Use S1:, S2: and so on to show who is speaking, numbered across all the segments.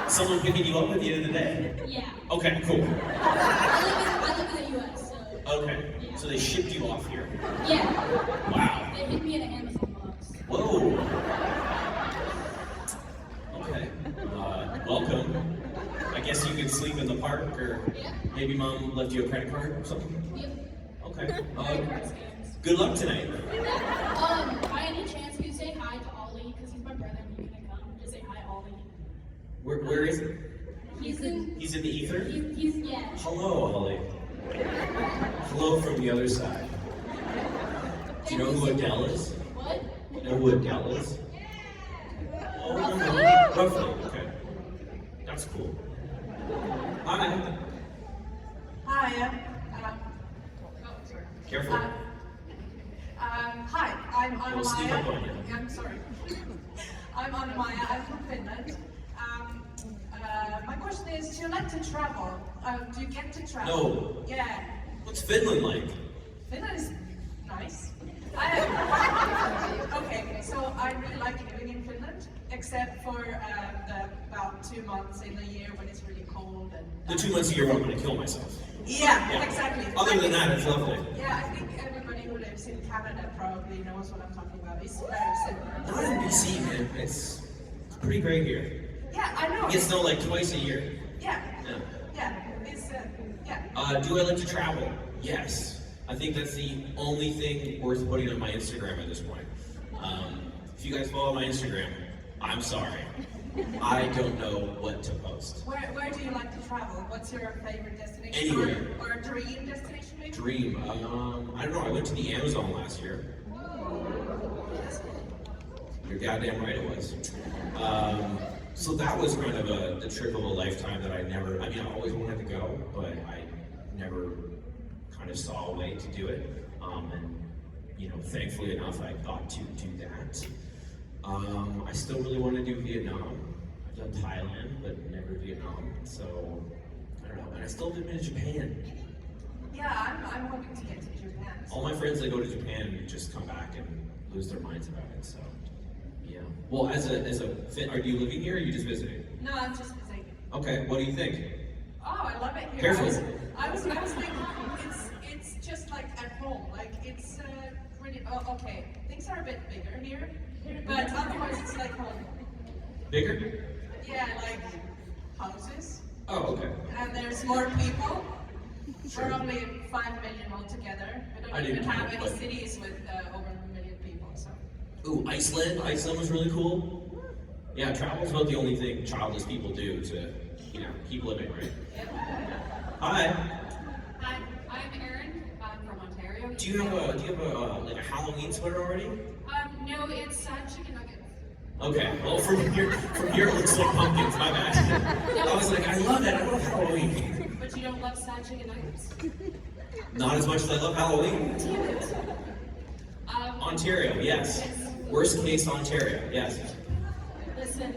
S1: Someone picking you up at the end of the day?
S2: Yeah.
S1: Okay, cool.
S2: I live in the US, so.
S1: Okay,
S2: Yeah.
S1: so they shipped you off here.
S2: Yeah.
S1: Wow.
S2: They hit me in an Amazon box.
S1: Whoa. Okay. Welcome. I guess you could sleep in the park, or
S2: Yeah.
S1: maybe mom left you a credit card or something?
S2: Yep.
S1: Okay.
S2: Credit card scams.
S1: Good luck tonight.
S2: By any chance, can you say hi to Ollie? Because he's my brother and he's gonna come. Just say hi, Ollie.
S1: Where is it?
S2: He's in.
S1: He's in the ether?
S2: Yeah.
S1: Hello, Holly. Hello from the other side. Do you know who Adele is?
S2: What?
S1: You know who Adele is? Oh, roughly. Okay. That's cool. Hi.
S3: Hi, oh, sorry.
S1: Careful.
S3: Hi, I'm
S1: We'll sneak up
S3: Anna-Maja.
S1: on you.
S3: I'm sorry. I'm Anna-Maja, I'm from Finland. My question is, do you like to travel? Do you get to travel?
S1: No.
S3: Yeah.
S1: What's Finland like?
S3: Finland is nice. Okay, so I really like living in Finland, except for the about 2 months in the year when it's really cold and.
S1: The 2 months a year where I'm gonna kill myself.
S3: Yeah, exactly.
S1: Other than that, it's lovely.
S3: Yeah, I think everybody who lives in Canada probably knows what I'm talking about. It's very similar.
S1: Not in BC, man. It's pretty great here.
S3: Yeah, I know.
S1: It gets snow like twice a year.
S3: Yeah,
S1: Yeah.
S3: yeah, it's yeah.
S1: Do I like to travel? Yes. I think that's the only thing worth putting on my Instagram at this point. If you guys follow my Instagram, I'm sorry. I don't know what to post.
S3: Where do you like to travel? What's your favorite destination?
S1: Anywhere.
S3: Or a dream destination maybe?
S1: Dream. I don't know. I went to the Amazon last year. You're goddamn right it was. So that was kind of the trip of a lifetime that I always wanted to go, but I never kind of saw a way to do it. And thankfully enough, I got to do that. I still really want to do Vietnam. I've done Thailand, but never Vietnam. So, I don't know. And I still haven't been to Japan.
S3: Yeah, I'm hoping to get to Japan.
S1: All my friends that go to Japan just come back and lose their minds about it, so, yeah. Well, are you living here or are you just visiting?
S3: No, I'm just visiting.
S1: Okay, what do you think?
S3: Oh, I love it here.
S1: Careful.
S3: I was thinking, it's just like at home. Like it's really okay. Things are a bit bigger here, but otherwise it's like home.
S1: Bigger?
S3: Yeah, like houses,
S1: Oh, okay.
S3: and there's more people.
S1: Sure.
S3: We're only 5 million altogether. We
S1: I
S3: don't
S1: didn't
S3: even have
S1: count,
S3: any
S1: but-
S3: cities with over 1 million people. So
S1: Ooh, Iceland. Iceland was really cool. Yeah, travel's about the only thing childless people do to, keep living, right? Hi.
S4: Hi, I'm Erin. I'm from Ontario.
S1: Do you have a Halloween sweater already?
S4: No, it's chicken nuggets.
S1: Okay. Well, from here it looks like pumpkins. My bad. I was like, I love that. I love Halloween.
S4: But you don't love sad chicken nuggets?
S1: Not as much as I love Halloween.
S4: Damn it.
S1: Ontario, yes. Worst case, Ontario, yes.
S4: Listen,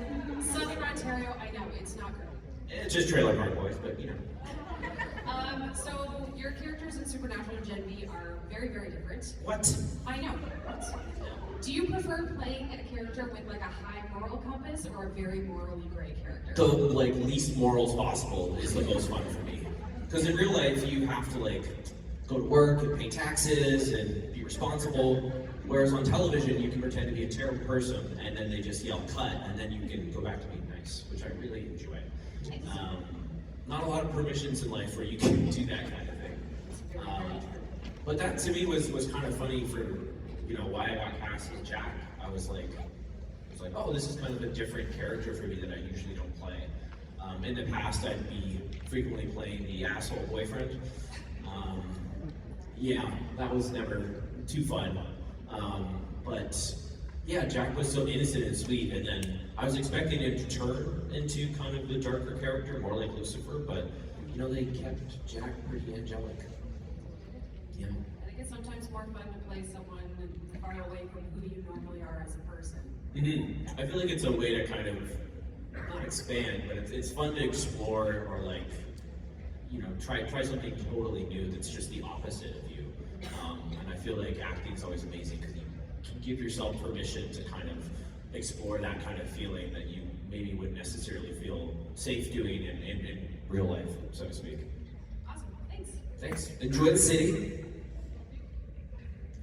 S4: Southern Ontario, I know, it's not great.
S1: It's just Trailer Park Boys, but
S4: So your characters in Supernatural and Gen V are very, very different.
S1: What?
S4: I know. Do you prefer playing a character with like a high moral compass or a very morally gray character?
S1: The least morals possible is the most fun for me. Because in real life, you have to go to work and pay taxes and be responsible. Whereas on television, you can pretend to be a terrible person and then they just yell cut and then you can go back to being nice, which I really enjoy. Not a lot of permissions in life where you can do that kind of thing. But that to me was kind of funny for why I got cast as Jack. I was like, oh, this is kind of a different character for me that I usually don't play. In the past, I'd be frequently playing the asshole boyfriend. Yeah, that was never too fun. But yeah, Jack was so innocent and sweet, and then I was expecting him to turn into kind of the darker character, more like Lucifer, but they kept Jack pretty angelic. Yeah.
S4: I think it's sometimes more fun to play someone far away from who you normally are as a person.
S1: Mm-hmm. I feel like it's a way to kind of not expand, but it's fun to explore or try something totally new that's just the opposite of you. And I feel like acting is always amazing because you can give yourself permission to kind of explore that kind of feeling that you maybe wouldn't necessarily feel safe doing in real life, so to speak.
S2: Awesome. Thanks.
S1: Thanks. Enjoy the city.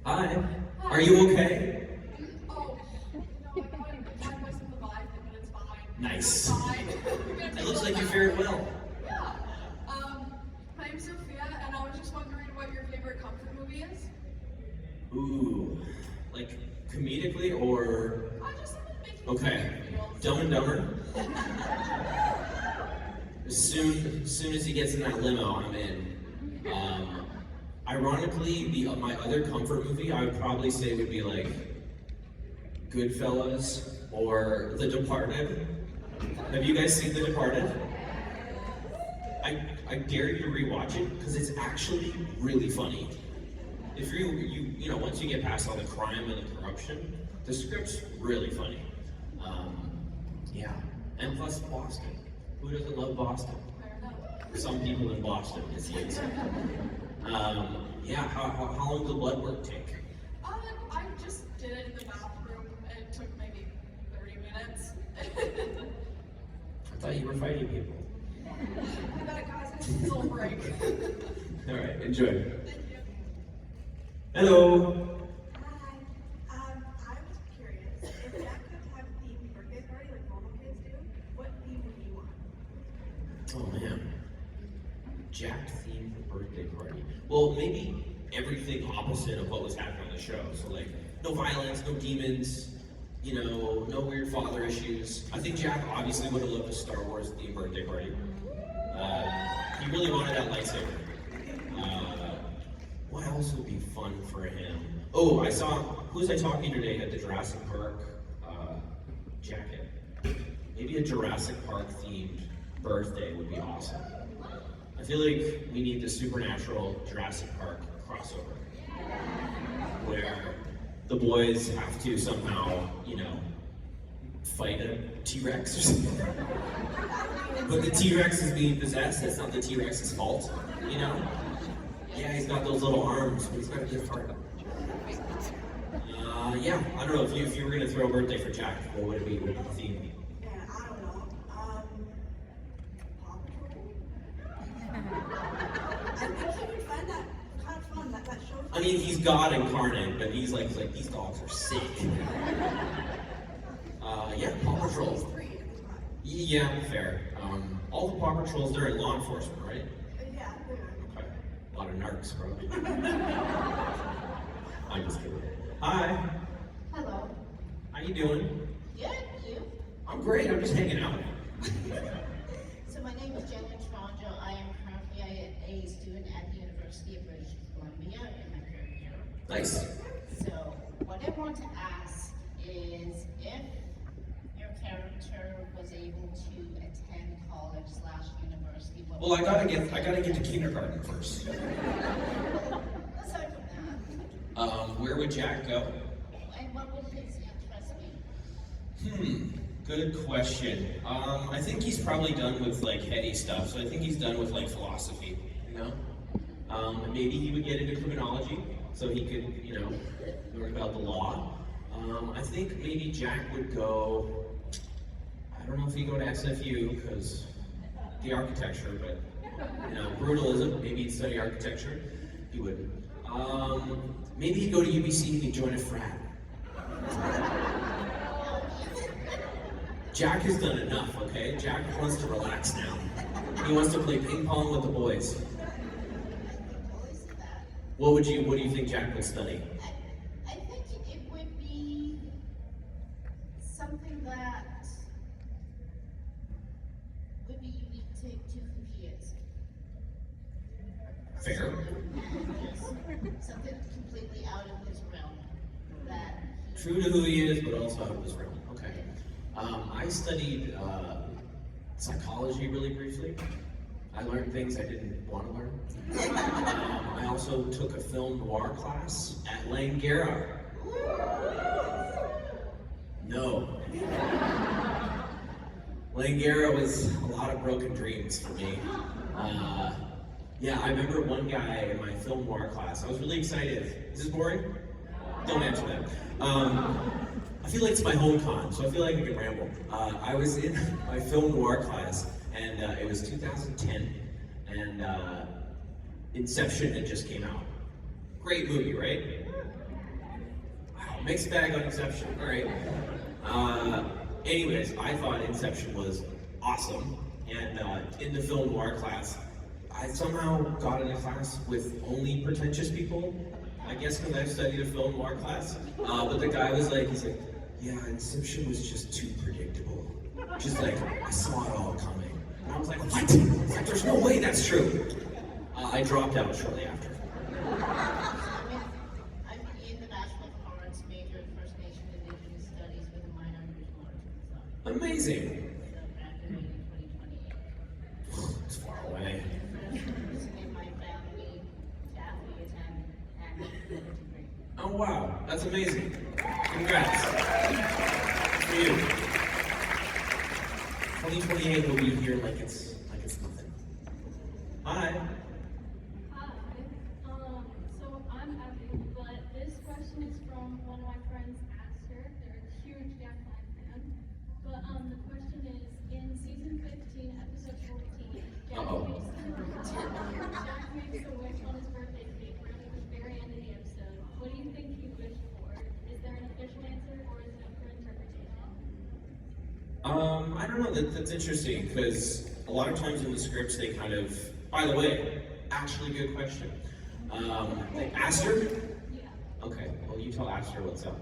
S1: Hi. Are you okay?
S3: Oh, no, I got most of the vibe, but it's fine.
S1: Nice.
S3: It's fine.
S1: It looks like you fared well.
S3: Yeah. My name's Sophia, and I was just wondering what your favorite comfort movie is.
S1: Ooh, like comedically or
S3: I just making
S1: okay. Dumb and Dumber. As soon as he gets in that limo, I'm in. Ironically, my other comfort movie I would probably say would be like Goodfellas or The Departed. Have you guys seen The Departed? I dare you to rewatch it because it's actually really funny. If you know, once you get past all the crime and the corruption, the script's really funny. Yeah, and plus Boston. Who doesn't love Boston? Some people in Boston, it seems. Yeah, how long did the blood work take?
S3: I just did it in the bathroom, and it took maybe 30 minutes.
S1: I thought you were fighting people.
S3: I got it, guys. It's a little break.
S1: All right, enjoy.
S3: Thank you.
S1: Hello.
S5: Hi. I was curious, if Jack could have a themed birthday party like normal kids do, what theme would you want?
S1: Oh man, Jack themed birthday party. Well, maybe everything opposite of what was happening on the show. So like, no violence, no demons, you know, no weird father issues. I think Jack obviously would have loved a Star Wars themed birthday party. He really wanted that lightsaber. What else would be fun for him? Oh, I saw, who was I talking to today at the Jurassic Park jacket? Maybe a Jurassic Park themed birthday would be awesome. I feel like we need the supernatural Jurassic Park crossover. Where the boys have to somehow, you know, fight a T-Rex or something. But the T-Rex is being possessed, that's not the T-Rex's fault, you know? Yeah, he's got those little arms, but he's got a gift heart. Yeah, I don't know, if you were gonna throw a birthday for Jack, what would it be? What would the theme be?
S5: Yeah, I don't know. Paw Patrol? I think he would find that kind of fun, that show.
S1: I mean, he's God incarnate, but he's like these dogs are sick. Yeah, Paw Patrol.
S5: He's 3 at this time.
S1: Yeah, fair. All the Paw Patrols, they're in law enforcement, right?
S5: Yeah,
S1: Okay. A lot of narcs, probably. I'm just kidding. Hi,
S6: Hello.
S1: how you doing?
S6: Good, you?
S1: I'm great, I'm just hanging out.
S6: So my name is Jenny Tronjo. I am currently a student at the University of British Columbia in my third year.
S1: Nice.
S6: So what I want to ask is if your character was able to attend college/university, what
S1: Well, I gotta get to kindergarten first.
S6: aside from that,
S1: Where would Jack go?
S6: and what would his interest be?
S1: Good question. I think he's probably done with like heady stuff, so I think he's done with like philosophy, you know? Maybe he would get into criminology, so he could, you know, learn about the law. I think maybe Jack would go, I don't know if he'd go to SFU, because the architecture, but, you know, brutalism, maybe he'd study architecture. He would. Maybe he'd go to UBC and he'd join a frat. Jack has done enough, okay? Jack wants to relax now. He wants to play ping pong with the boys. What do you think Jack would study?
S6: I think it would be something that would be unique to who he is.
S1: Fair.
S6: Something completely out of his realm. That
S1: True to who he is, but also out of his realm. Okay. I studied psychology really briefly. I learned things I didn't want to learn. I also took a film noir class at Langara. No. Langara was a lot of broken dreams for me. Yeah, I remember one guy in my film noir class. I was really excited. Is this boring? Don't answer that. I feel like it's my home con, so I feel like I can ramble. I was in my film noir class, and it was 2010, and Inception had just came out. Great movie, right? Wow, mixed bag on Inception. All right. Anyways, I thought Inception was awesome, and in the film noir class, I somehow got in a class with only pretentious people. I guess because I studied a film noir class. But the guy was like, he's like, yeah, Inception was just too predictable. Just like, I saw it all coming. And I was like, what? It's like, there's no way that's true. I dropped out shortly after.
S6: I'm in the Bachelor of Arts, major in First Nation Indigenous Studies with a minor in visual arts and design.
S1: Amazing.
S6: So graduated in 2028.
S1: It's far away.
S6: In my family, Kathy attend acting degree.
S1: Oh wow, that's amazing. Congrats. Good for you. 2028 will be here like it's nothing. Hi.
S2: Hi. So I'm Abby, but this question is from one of my friends, Aster. They're a huge Jack Black fan. But the question is, in season 15, episode 14, Jack makes a wish on his birthday cake right at the very end of the episode. What do you think he wished for? Is there an official answer, or is it up for interpretation?
S1: I don't know, that's interesting, because a lot of times in the scripts they kind of, by the way, actually good question. Like Aster?
S2: Yeah.
S1: Okay, well you tell Aster what's up.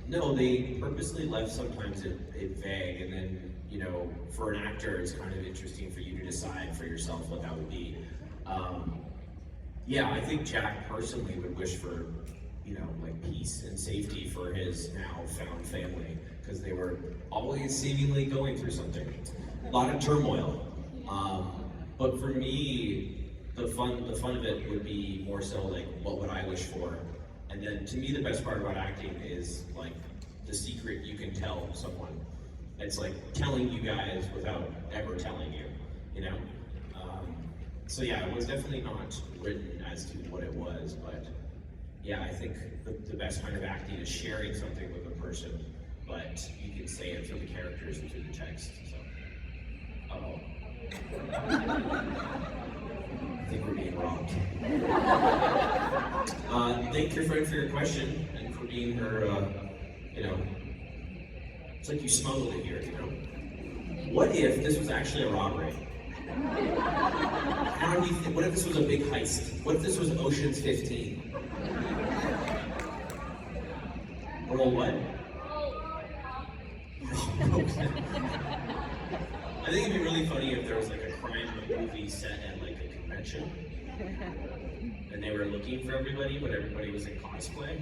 S1: No, they purposely left sometimes it vague, and then, you know, for an actor it's kind of interesting for you to decide for yourself what that would be. Yeah, I think Jack personally would wish for, you know, like peace and safety for his now found family, because they were always seemingly going through something. A lot of turmoil. But for me, the fun of it would be more so like, what would I wish for? And then to me, the best part about acting is like the secret you can tell someone. It's like telling you guys without ever telling you, you know? So yeah, it was definitely not written as to what it was, but yeah, I think the best kind of acting is sharing something with a person, but you can say it through the characters and through the text, so. Uh-oh. I think we're being robbed. Thank your friend for your question and for being her, you know, it's like you smuggled it here, you know? What if this was actually a robbery? How do you think, what if this was a big heist? What if this was Ocean's 15? Roll what? I think it'd be really funny if there was like a crime movie set at like a convention, and they were looking for everybody, but everybody was in cosplay.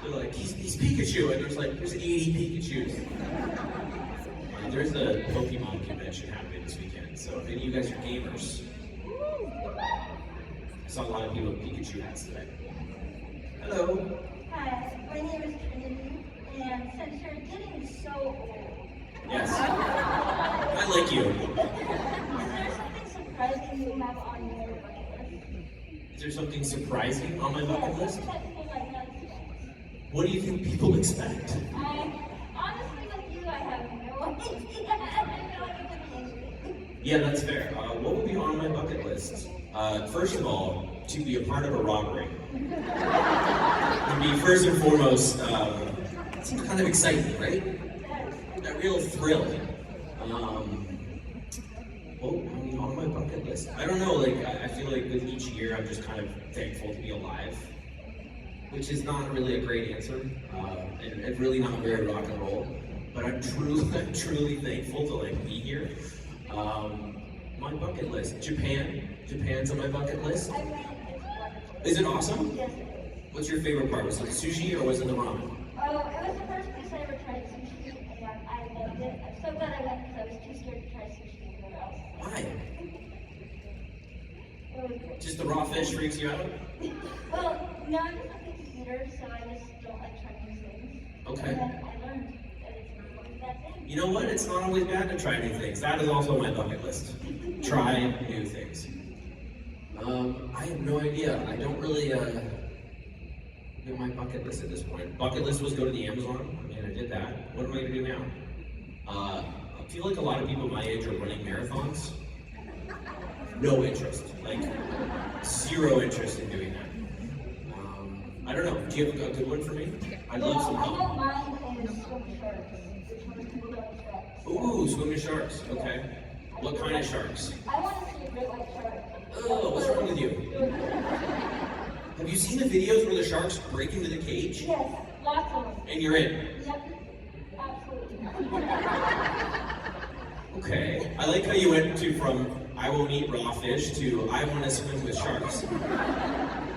S1: They're like, he's Pikachu, and there's 80 Pikachus. There's a Pokemon convention happening this weekend, so if any of you guys are gamers, I saw a lot of people with Pikachu hats today. Hello.
S7: Hi, my name is Trinity, and since you're getting so old,
S1: Yes. I like you.
S7: is there something surprising you have on your bucket list?
S1: Is there something surprising on my bucket list?
S7: That people might not expect.
S1: What do you think people expect?
S7: Honestly, with you, I have no idea. I feel like it could be anything.
S1: Yeah, that's fair. What would be on my bucket list? First of all, to be a part of a robbery. To be first and foremost, it's kind of exciting, right? That real thrill. On my bucket list. I don't know, like, I feel like with each year I'm just kind of thankful to be alive, which is not really a great answer, and really not very rock and roll, but I'm truly thankful to like be here. My bucket list, Japan's on my bucket list.
S7: I mean, it's wonderful.
S1: Is it awesome?
S7: Yes, it is.
S1: What's your favorite part? Was it the sushi or was it the ramen?
S7: Oh, it was the first place I ever tried sushi, and I loved it. I'm so glad I went because I was too scared to try sushi anywhere else.
S1: Why?
S7: It was great.
S1: Just the raw fish freaks you out?
S7: Well, no, I'm just a picky eater, so I just don't like trying new things.
S1: Okay.
S7: And then I learned that it's not always that thing.
S1: You know what? It's not always bad to try new things. That is also my bucket list. Try new things. I have no idea. I don't really, at my bucket list at this point. Bucket list was go to the Amazon. I mean, I did that. What am I gonna do now? I feel like a lot of people my age are running marathons. No interest, like zero interest in doing that. I don't know. Do you have a good one for me? I'd love some
S7: I
S1: help.
S7: know mine is swim sharks, which most people don't expect.
S1: Ooh, swimming sharks. Okay. What kind of sharks?
S7: I want to see a great white shark.
S1: Oh, what's wrong with you? Have you seen the videos where the sharks break into the cage?
S7: Yes, lots of them.
S1: And you're in.
S7: Yep, absolutely.
S1: Okay. I like how you went from I won't eat raw fish to I want to swim with sharks.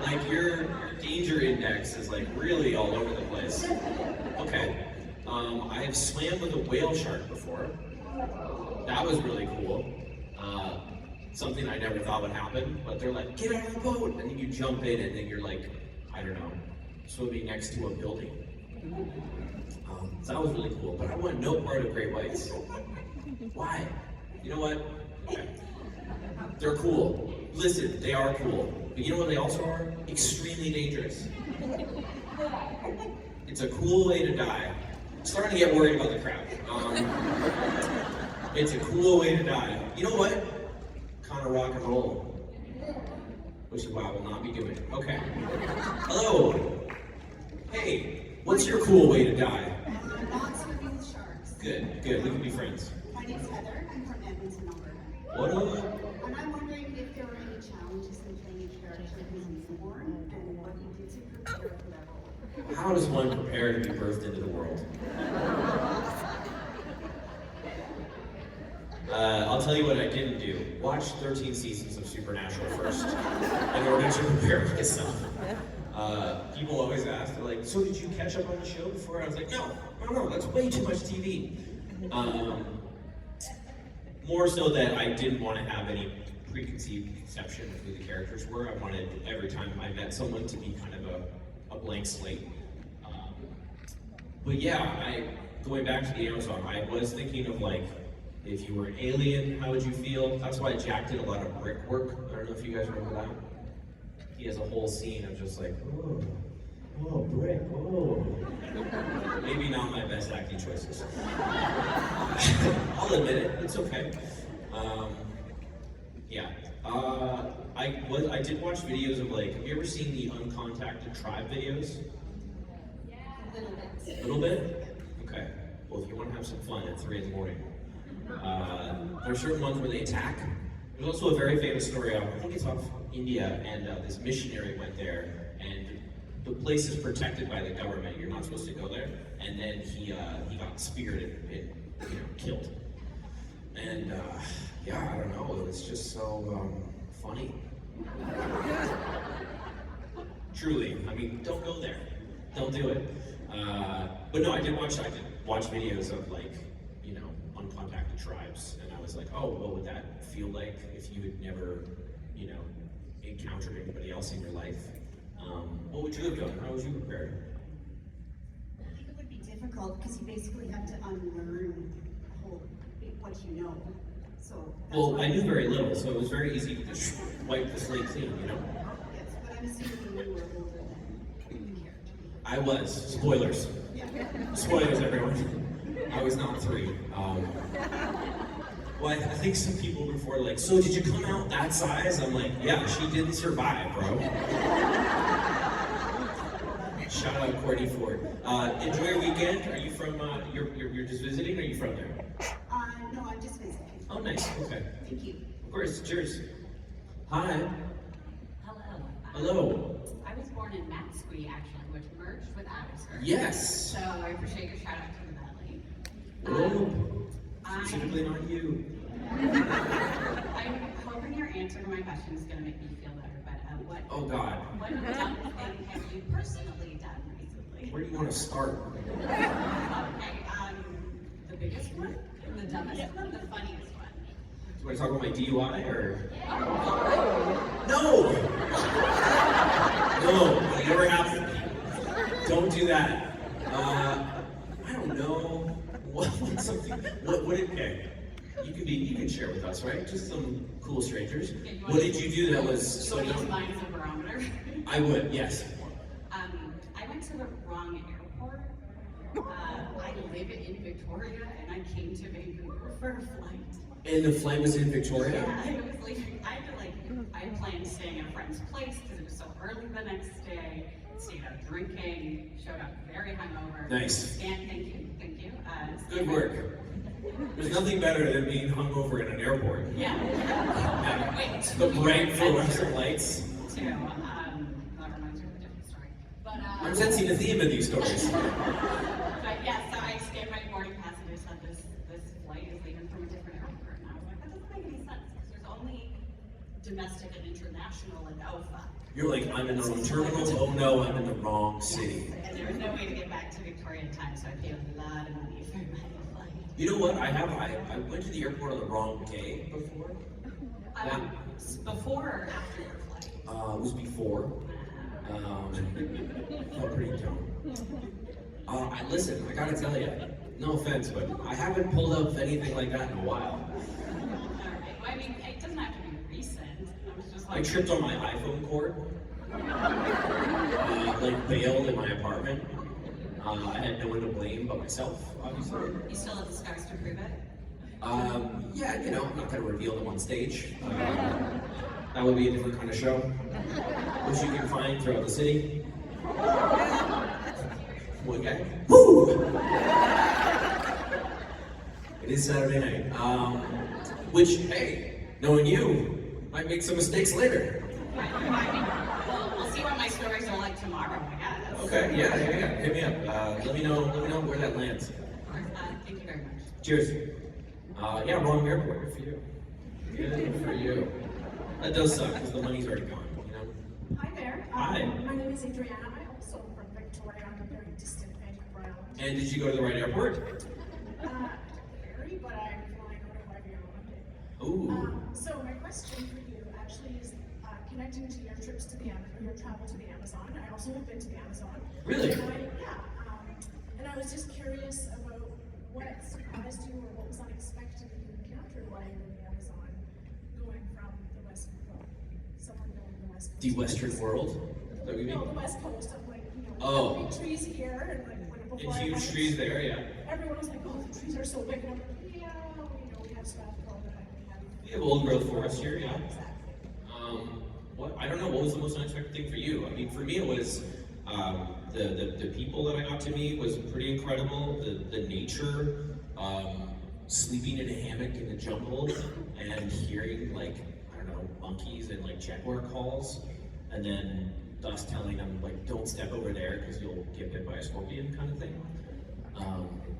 S1: Like your danger index is like really all over the place. Okay. I have swam with a whale shark before. That was really cool. Something I never thought would happen, but they're like, get out of the boat, and then you jump in, and then you're like, I don't know, swimming next to a building. So that was really cool, but I want no part of great whites. Why? You know what? Okay. They're cool. Listen, they are cool. But you know what they also are? Extremely dangerous. It's a cool way to die. I'm starting to get worried about the crowd. It's a cool way to die. You know what? Kind of rock and roll. Which is what I will not be doing. Okay. Hello. Hey, what's your cool way to die?
S8: Not swimming with sharks.
S1: Good, good. We can be friends.
S8: My name's Heather. I'm from Edmonton, Alberta.
S1: What up?
S8: And I'm wondering if there were any challenges in playing a character who's newborn and what you did to prepare for that role.
S1: How does one prepare to be birthed into the world? I'll tell you what I didn't do. Watch 13 seasons of Supernatural first in order to prepare myself. People always ask, they're like, so did you catch up on the show before? I was like, no, that's way too much TV. More so that I didn't want to have any preconceived conception of who the characters were. I wanted every time I met someone to be kind of a blank slate. But yeah, going back to the Amazon, I was thinking of like, if you were an alien, how would you feel? That's why Jack did a lot of brick work. I don't know if you guys remember that. He has a whole scene of just like, oh, brick, oh. Maybe not my best acting choices. I'll admit it, it's okay. Yeah. I did watch videos of like, have you ever seen the uncontacted tribe videos?
S2: Yeah.
S8: A little bit.
S1: A little bit? Okay. Well, if you want to have some fun at 3 in the morning, there are certain ones where they attack. There's also a very famous story of, I think it's off India, and this missionary went there, and the place is protected by the government. You're not supposed to go there. And then he got speared and killed. And yeah, I don't know. It's just so funny. Truly, I mean, don't go there. Don't do it. But no, I did watch videos of like, uncontacted tribes, and I was like, oh, what would that feel like if you had never, encountered anybody else in your life? What would you have done? How would you prepare?
S8: I think it would be difficult because you basically have to unlearn what you know. So.
S1: Well, I knew very little, so it was very easy to just wipe the slate clean,
S8: Yes, but I'm assuming you were older than the character.
S1: I was. Spoilers.
S8: Yeah.
S1: Spoilers, everyone. I was not 3. Well, I think some people before like, so did you come out that size? I'm like, yeah, she didn't survive, bro. Shout out Courtney Ford. Enjoy your weekend. Are you from? You're just visiting? Or are you from there?
S8: No, I'm just visiting.
S1: Oh, nice. Okay.
S8: Thank you.
S1: Of course. Cheers. Hi.
S9: Hello.
S1: Hello.
S9: I was born in Matsqui, actually, which merged with Abbotsford.
S1: Yes.
S9: So I appreciate your shout out to the Valley.
S1: Oh. Specifically not you.
S9: I'm hoping your answer to my question is going to make me feel better, but what?
S1: Oh God.
S9: What dumb thing have you personally done recently?
S1: Where do you want to start?
S9: Okay, the biggest one, the dumbest one, the funniest one.
S1: Do you want to talk about my DUI or?
S9: Oh.
S1: No. No. It never happened. Don't do that. I don't know. What's something? Okay. You can share with us, right? Just some cool strangers. What did you do that was so
S9: You want to
S1: dumb?
S9: use mine as a barometer?
S1: I would, yes.
S9: I live in Victoria and I came to Vancouver for a flight.
S1: And the flight was in Victoria?
S9: Yeah, I was leaving. I planned staying at a friend's place because it was so early the next day. Stayed out drinking, showed up very hungover.
S1: Nice.
S9: And thank you.
S1: Good work. There's nothing better than being hungover in an airport.
S9: Yeah. Wait,
S1: The bright fluorescent lights.
S9: That reminds me of a different story. But
S1: I'm sensing a theme in these stories.
S9: But yeah, so I scanned my boarding pass and just said this flight is leaving from a different airport. And I was like, that doesn't make any sense because there's only domestic and international in Alpha.
S1: You're like, I'm in the wrong terminal. Oh no, I'm in the wrong city.
S9: And there was no way to get back to Victoria in time, so I paid a lot of money for my flight.
S1: You know what? I went to the airport on the wrong day before.
S9: Before or after your flight?
S1: It was before. Felt pretty dumb. Listen, I gotta tell you, no offense, but I haven't pulled up anything like that in a while.
S9: Alright, well, I mean, it doesn't have to be recent. I was just
S1: I
S9: like,
S1: tripped on my iPhone cord. Like bailed in my apartment. I had no one to blame but myself, obviously.
S9: you still have the scars to prove it?
S1: Yeah, you know, I'm not gonna reveal them on stage. That would be a different kind of show, which you can find throughout the city. One guy. Woo! It is Saturday night. Which, hey, knowing you, might make some mistakes later.
S9: We'll see what my stories are like tomorrow, I guess.
S1: Okay, yeah. Hit me up. Let me know where that lands.
S9: Thank you very much.
S1: Cheers. Yeah, wrong airport. Good for you. Good for you. That does suck because the money's already gone, you know?
S5: Hi there.
S1: Hi.
S5: My name is Adriana. I also am from Victoria. I'm a very distant Vancouver Island.
S1: And did you go to the right airport?
S5: Very, but I'm flying out of Levy on Monday.
S1: Ooh.
S5: So my question for you actually is connecting to your trips to the your travel to the Amazon. I also have been to the Amazon.
S1: Really?
S5: And I was just curious about what surprised you or what was unexpected that you encountered while you were in the Amazon, going from the West, someone knowing the West Coast.
S1: The Western world? Is that what you mean?
S5: No, the West Coast. I'm like,
S1: Oh.
S5: big trees here, and like when before
S1: And
S5: I
S1: huge
S5: went,
S1: trees there, yeah.
S5: everyone was like, oh, the trees are so big. And I'm like, yeah, we have stuff all the time.
S1: We have old growth forest here, yeah.
S5: Exactly.
S1: I don't know, what was the most unexpected thing for you? I mean, for me it was the people that I got to meet was pretty incredible. The nature, sleeping in a hammock in the jungle and hearing like, I don't know, monkeys and like jaguar calls, and then us telling them like, don't step over there because you'll get bit by a scorpion kind of thing.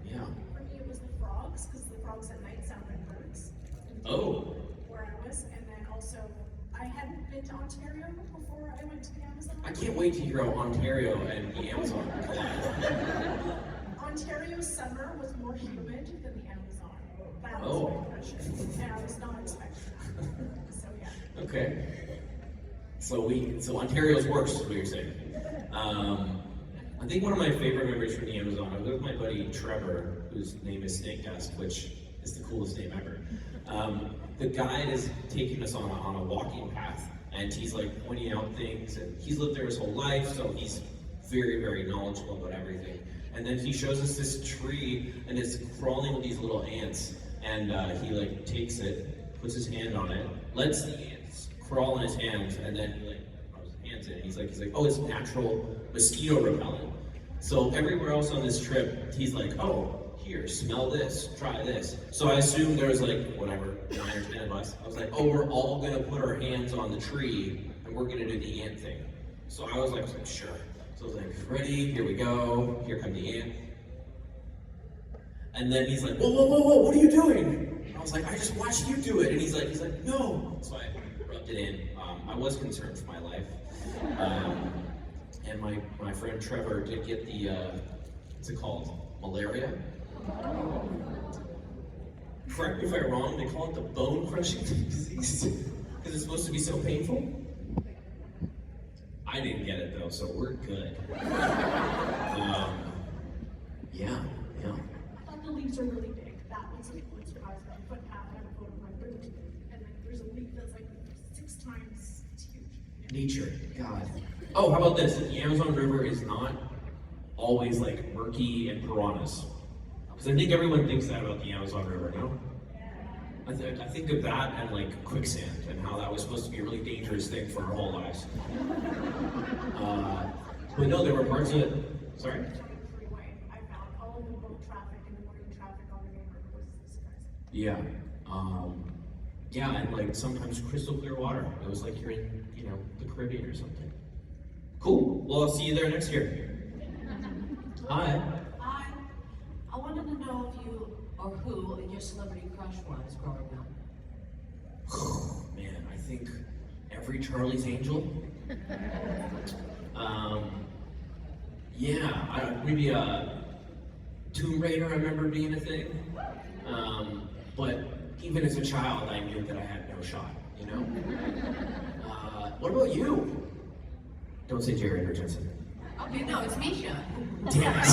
S1: Yeah.
S5: For me, it was the frogs, because the frogs at night sound like birds.
S1: Oh.
S5: Where I was, and then also, I hadn't been to Ontario before I went to the Amazon.
S1: I can't wait to hear how Ontario and the Amazon collide.
S5: Ontario's summer was more humid than the Amazon. That was
S1: Oh.
S5: my impression, and I was not expecting that. So yeah.
S1: Okay. So Ontario's worse, is what you're saying. I think one of my favorite memories from the Amazon, I was with my buddy Trevor, whose name is Snake Dust, which is the coolest name ever. The guide is taking us on a walking path, and he's like pointing out things, and he's lived there his whole life, so he's very, very knowledgeable about everything. And then he shows us this tree, and it's crawling with these little ants, and he like takes it, puts his hand on it, lets the ants crawl in his hands, and then he like throws his hands in. He's like, oh, it's natural mosquito repellent. So everywhere else on this trip, he's like, oh, here, smell this, try this. So I assumed there was like, whatever, 9 or 10 of us. I was like, oh, we're all gonna put our hands on the tree, and we're gonna do the ant thing. So I was like, sure. So I was like, ready, here we go, here come the ant. And then he's like, whoa, what are you doing? I was like, I just watched you do it. And he's like, no. So I rubbed it in. I was concerned for my life. And my friend Trevor did get the, what's it called? Malaria? Correct me if I'm wrong, they call it the bone-crushing disease because it's supposed to be so painful. I didn't get it though, so we're good. Yeah.
S5: I thought the leaves are really big. That was a good surprise. I put half of a photo of my boot, and then there's a leaf that's like 6 times, it's huge.
S1: Nature, God. Oh, how about this? The Amazon River is not always like murky and piranhas. Because I think everyone thinks that about the Amazon River, no? I think of that and like quicksand and how that was supposed to be a really dangerous thing for our whole lives. But no, there were parts of it. Sorry?
S5: Freeway, I found all of the boat traffic and the marine traffic on the main river was disgusting.
S1: Yeah. Yeah, and like sometimes crystal clear water. It was like you're in, the Caribbean or something. Cool. Well, I'll see you there next year. Hi.
S10: I wanted to know if you or who your celebrity crush was growing up.
S1: Man, I think every Charlie's Angel. Yeah, maybe Tomb Raider. I remember being a thing. But even as a child, I knew that I had no shot. What about you? Don't say Jared or Jensen.
S10: Okay, no, it's Misha.
S1: Damn it.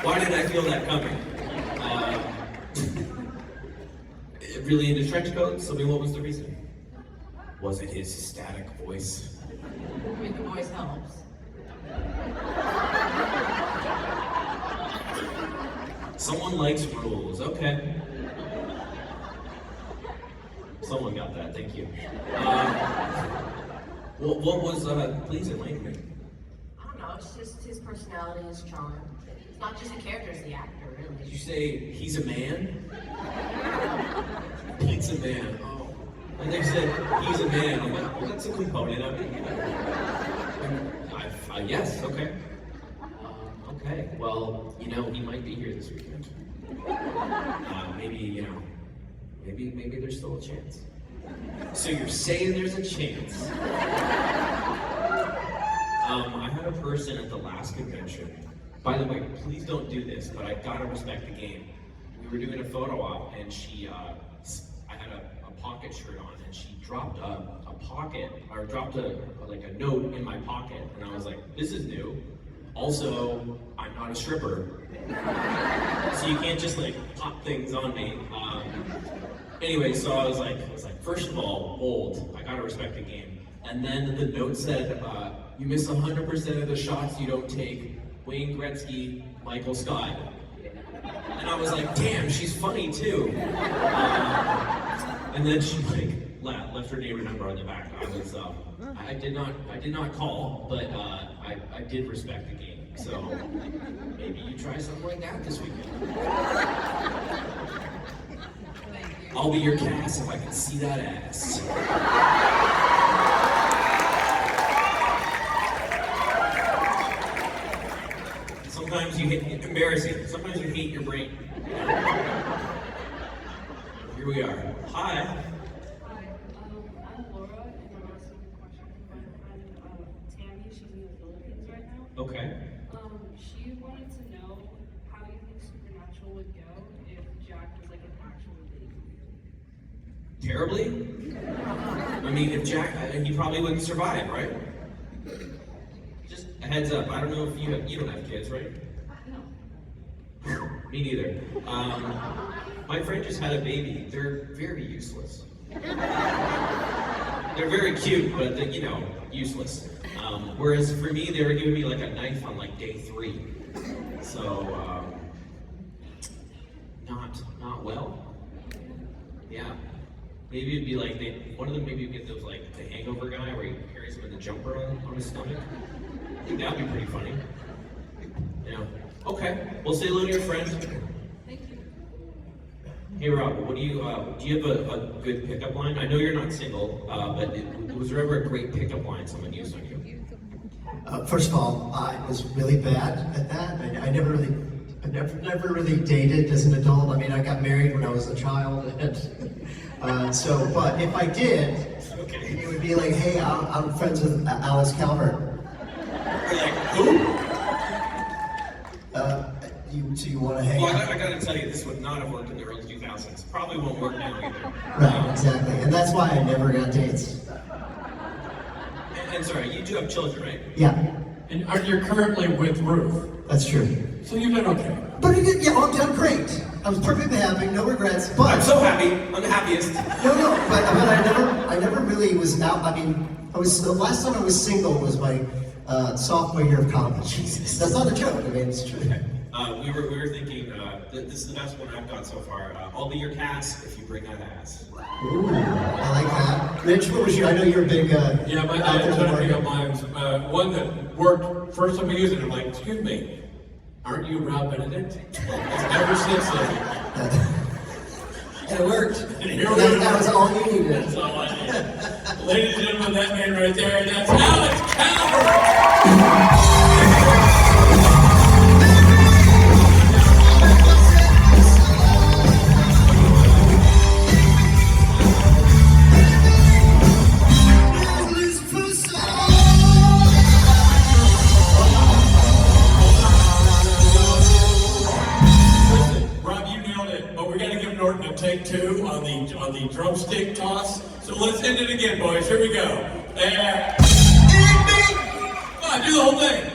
S1: Why did I feel that coming? Really into trench coats? I mean, what was the reason? Was it his static voice?
S10: I mean, the voice helps.
S1: Someone likes rules, okay. Someone got that, thank you. Well, what was, please enlighten me.
S10: I don't know, it's just his personality, his charm. It's not just a character, it's the actor, really.
S1: Did you say he's a man? Pizza man, oh. And they said he's a man. I'm like, well, that's a component of it. Yes, okay. Okay, well, he might be here this weekend. Maybe there's still a chance. So you're saying there's a chance? I had a person at the last convention. By the way, please don't do this, but I gotta respect the game. We were doing a photo op, and I had a pocket shirt on, and she dropped a note in my pocket, and I was like, this is new. Also, I'm not a stripper, so you can't just pop things on me. Anyway, so I was like, first of all, bold. I gotta respect the game. And then the note said, you miss 100% of the shots you don't take. Wayne Gretzky, Michael Scott. And I was like, damn, she's funny too. And then she left her name and number on the back. I did not call, but I did respect the game. So maybe you try something like that this weekend. I'll be your Cass if I can see that ass. Sometimes you hate, embarrassing. Sometimes you hate your brain. Here we are. Hi.
S11: Hi, I'm Laura, and I'm asking a question from my friend Tammy. She's in the Philippines right now.
S1: Okay.
S11: She wanted to know how you think Supernatural would go if Jack was an actual baby.
S1: Terribly? I mean, if Jack, he probably wouldn't survive, right? Just a heads up. I don't know if you don't have kids, right?
S11: No.
S1: Me neither. My friend just had a baby. They're very useless. They're very cute, but useless. Whereas for me, they were giving me a knife on day 3. So, not well. Yeah. Maybe it'd be one of them maybe would get those the Hangover guy where he carries him in the jumper on his stomach. I think that'd be pretty funny. Yeah. Okay. Well, say hello to your friend.
S11: Thank you.
S1: Hey Rob, what do you have a good pickup line? I know you're not single, but was there ever a great pickup line someone used on you?
S12: First of all, I was really bad at that. I never really dated as an adult. I mean, I got married when I was a child, and but if I did, it would be hey, I'm friends with Alice Calvert.
S1: Who?
S12: So you want to hang out?
S1: I gotta tell you, this would not have worked in the early 2000s. Probably won't work now either.
S12: Right, exactly. And that's why I never got dates.
S1: And sorry, you do have children, right?
S12: Yeah.
S13: And you're currently with Ruth.
S12: That's true.
S13: So you've done okay.
S12: But I've done great. I was perfectly happy, no regrets. But
S1: I'm so happy. I'm the happiest.
S12: No, but I never really was out. I mean, the last time I was single was my sophomore year of college. That's not a joke. I mean, it's true.
S1: We were thinking, this is the best one I've got so far. I'll be your cast if you bring that ass.
S12: Ooh, I like that. Rich, what was your? I know you're a big.
S13: Yeah, I was trying to pick up mine. One that worked. First time I used it, I'm like, excuse me, aren't you Rob Benedict? Ever since then.
S12: And it worked.
S13: And here we are.
S12: That was all you needed.
S13: That's all I needed. Ladies and gentlemen, that man right there, that's Alex Calvert. Take two on the drumstick toss. So let's end it again, boys. Here we go. Come on, do the whole thing.